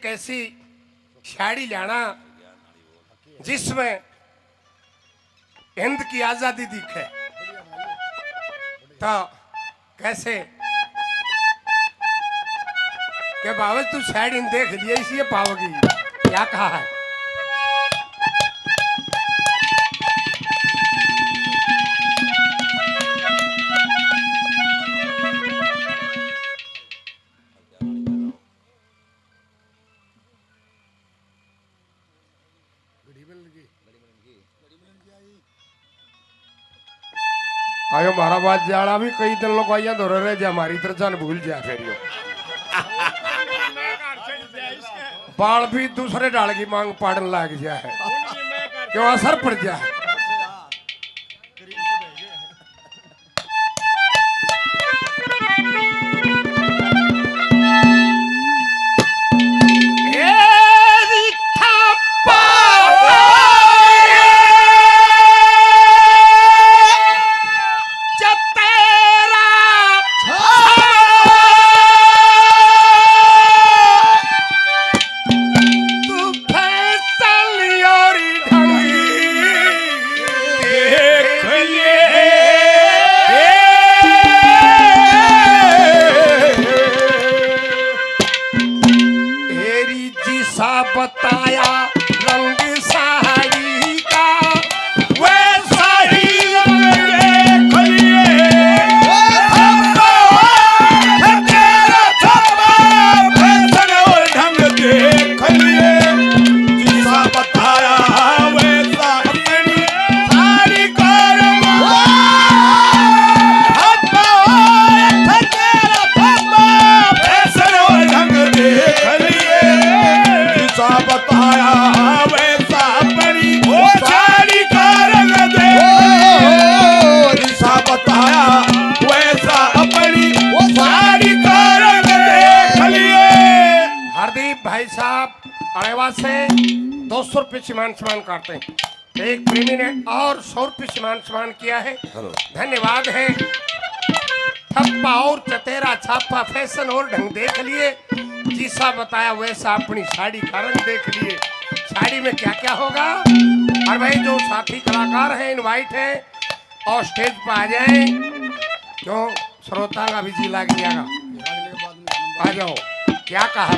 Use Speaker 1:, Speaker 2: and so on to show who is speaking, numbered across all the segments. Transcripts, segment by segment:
Speaker 1: एक ऐसी साड़ी लाना जिसमें हिंद की आजादी दिखे। तो कैसे के बाबा तू साड़ी देख लिया इसलिए पाओगी, क्या कहा है? आयो मारा बात जाड़ा भी कई दिन लोग आइया दो रहे जा हमारी तरह जान भूल जा फेरियो बाल भी दूसरे डाल की मांग पाड़न लग जा है, क्यों असर पड़ जा है। बताया रंग साड़ी का वैसा ही रंग ढंग देख लिए, जिसा बताया वैसा अपनी साड़ी का ढंग देख लिए, बताया वैसा अपनी साड़ी का रंग दे, जिसा बताया वैसा अपनी साड़ी का रंग देख लिए। हरदीप भाई साहब अरेवा से 200 रुपये सम्मान काटते हैं। एक प्रेमी ने और 100 रुपये सम्मान किया है, धन्यवाद है। ठप्पा और चतेरा छापा फैशन और ढंग देख लिए, जिसा बताया वैसा अपनी साड़ी का रंग देख लिए। साड़ी में क्या क्या होगा, और भाई जो साथी कलाकार हैं इनवाइट हैं और स्टेज पर आ जाएं, क्यों श्रोता का भी जी लाग जाएगा, आ जाओ। क्या कहा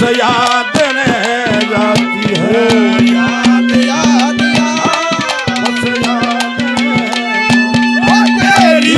Speaker 1: याद रह जाती है, याद याद बस याद तेरी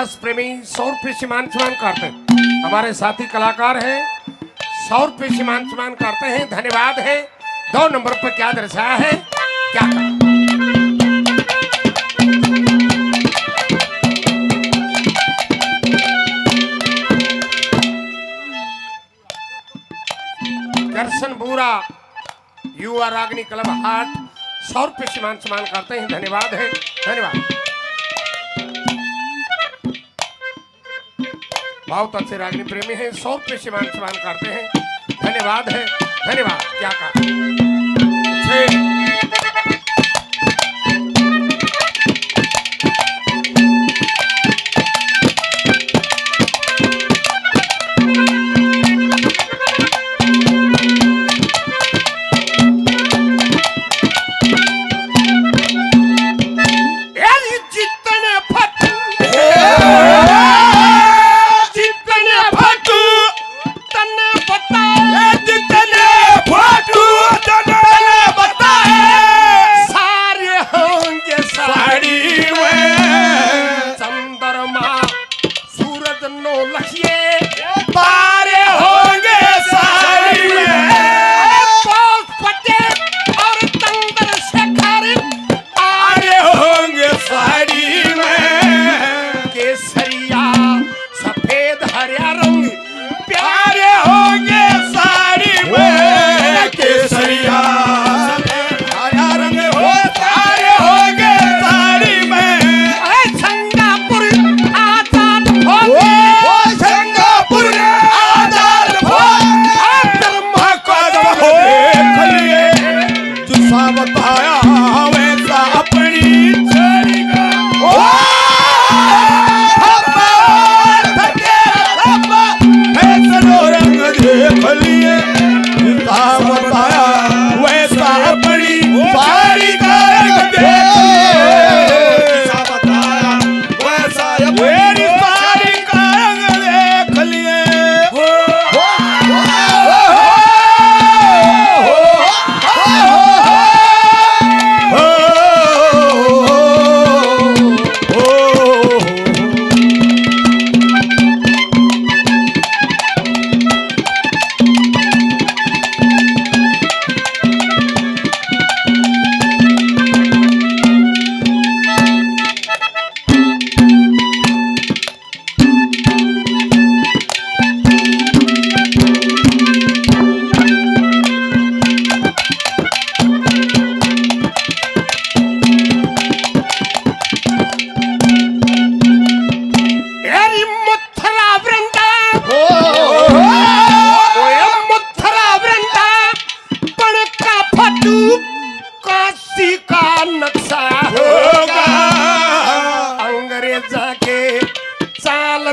Speaker 1: 50 प्रेमी 100 रुपये से मान सम्मान करते हैं। हमारे साथी कलाकार हैं 100 रुपये से मान सम्मान करते हैं। धन्यवाद है। 2 नंबर पर क्या दर्शाया है, क्या कहा? दर्शन बुरा युवा रागनी क्लब हाट 100 रुपये से मान सम्मान करते हैं। धन्यवाद है। धन्यवाद। बहुत अच्छे रागनी प्रेमी हैं 100 रुपये से मान सम्मान करते हैं। धन्यवाद है। धन्यवाद। क्या कहा?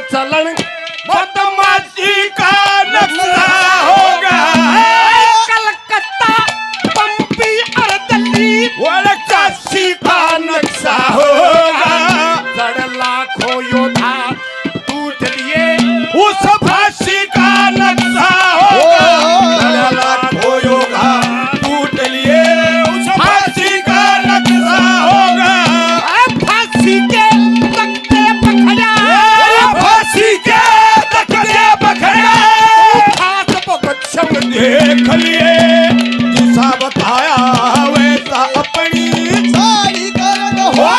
Speaker 1: चलन बदमाशी का नक्शा होगा। कलकत्ता पंपी और दिल्ली काशी का नक्शा होगा। जड़ लाखों योद्धा टूट लिए उस फांसी का नक्शा होगा। जड़ लाखों योद्धा टूट लिए उस फांसी का नक्शा होगा। फांसी के तख्ते पखड़ा, फांसी के तख्ते पखड़ा, हाथ पकड़ संग देख लिए। जिसा बताया वैसा अपनी सारी कर हो।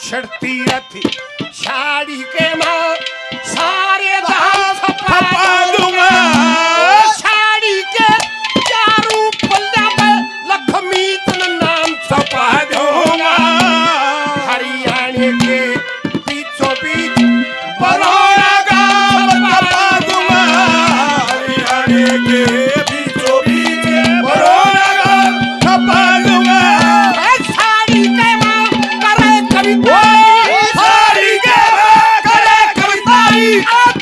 Speaker 1: छिड़ती रथी साड़ी के माँ सारे दाम छपा दूंगा साड़ी के चारों पल्ला पर लक्ष्मी तन नाम छपा दूंगा हरियाणा के बीचों बीच बरौना गांव छपा दूंगा हरियाणा के बीचों बीच बरौना गांव छपा दूंगा साड़ी के माँ करे कविता साड़ी के माँ करे कविता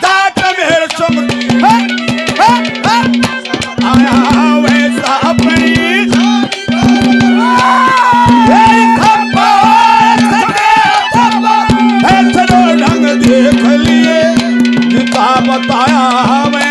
Speaker 1: दाट मेरे सब आया वैसा अपनी ढंग देख लिए जिता बताया हमें